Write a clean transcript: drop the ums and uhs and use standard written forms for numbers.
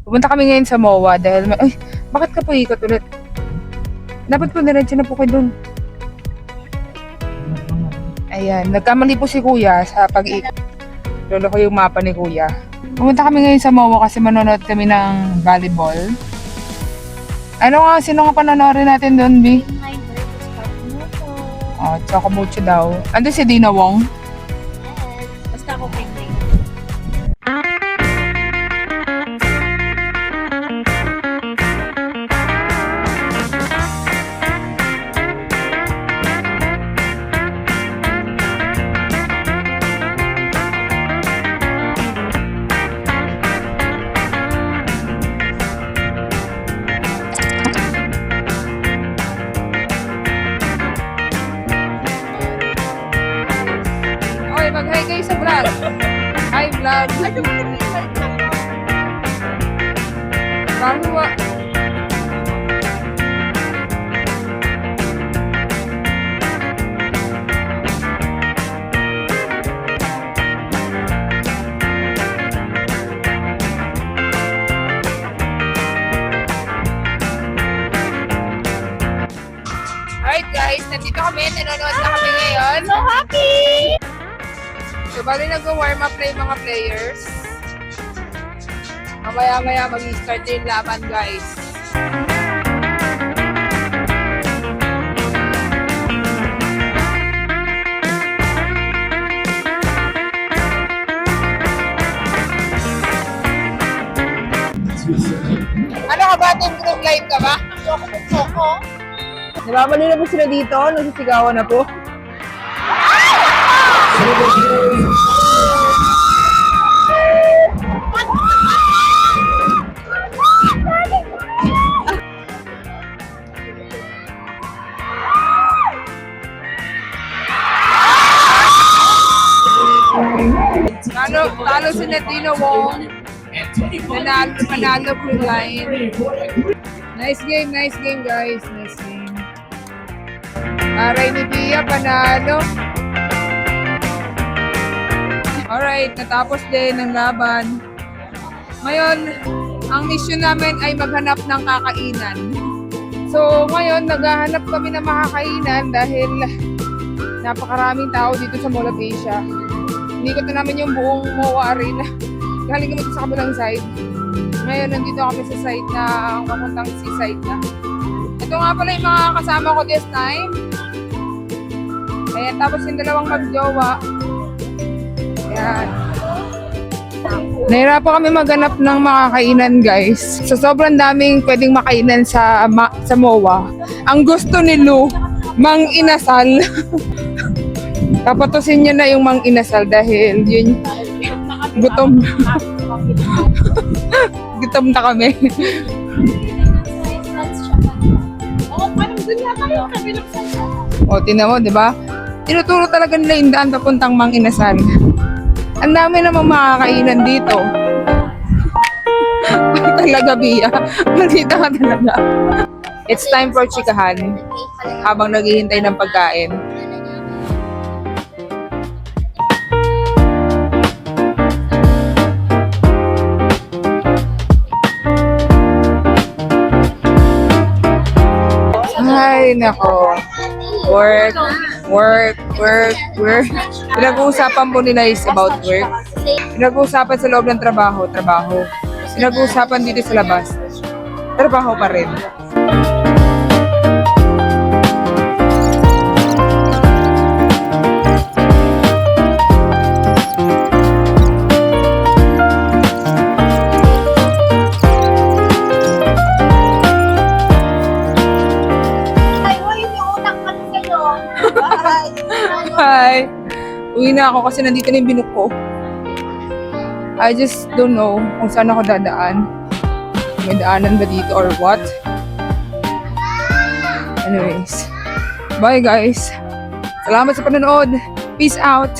Pupunta kami ngayon sa MOA dahil ay, bakit ka po ikot ulit? Dapat po diretso na po kayo dun. Ayan, nagkamali po si Kuya sa pag-ikot. Lolo ko yung mapa ni Kuya. Pumunta kami ngayon sa MOA kasi manonood kami ng volleyball. Ano nga, sino nga panonoodin natin doon, B? Oh, Chocomucho daw. Ando si Dina Wong. Basta ako kay May. Okay, mag-hi kayo sa vlog. Hi, vlog. Bahwa. Alright guys, nandito kami. Nanonood na kami ngayon. So happy! So, bali nag-warm up na yung mga players. Mamaya-maya mag-start yung laban, guys. Ano ka ba? Team group live ka ba? Choco. Nababali na po sila dito. Nagsisigawan na po. Talo si Nadine Wong. Panalo po line. Nice game guys. Nice game. Aray ni Bia, panalo. Alright, natapos din ang laban. Ngayon, ang mission namin ay maghanap ng kakainan. So, ngayon, naghahanap kami ng makakainan dahil napakaraming tao dito sa Mall of Asia. Inikot na namin yung buong MOA Arena. Galing kami sa kabilang side. Ngayon, nandito kami sa side na ang papuntang seaside na. Ito nga pala yung mga kasama ko this time. Ayan, tapos yung dalawang magjowa. Ayan. Nahirapan kami maghanap ng makakainan, guys. Sa sobrang daming pwedeng makainan sa MOA. Ang gusto ni Lou, mang inasal. Kapatusin niya na yung mang inasal dahil yun, gutom. Gutom na kami. Oo, parang dun yata yung kabilang sa O, tingnan mo, di ba? Tinuturo talaga nila yung daan papuntang mang inasal. Ang dami namang makakainan dito. Talaga, Bia. Maldita ka talaga. It's time for chikahan habang naghihintay ng pagkain. Ay, nako. Work. Pinag-uusapan po nila is about work. Pinag-uusapan sa loob ng trabaho. Pinag-uusapan dito sa labas. Trabaho pa rin. Hi! Uwi na ako kasi nandito na yung binuk ko. I just don't know kung saan ako dadaan. May daanan ba dito or what? Anyways. Bye guys! Salamat sa panonood! Peace out!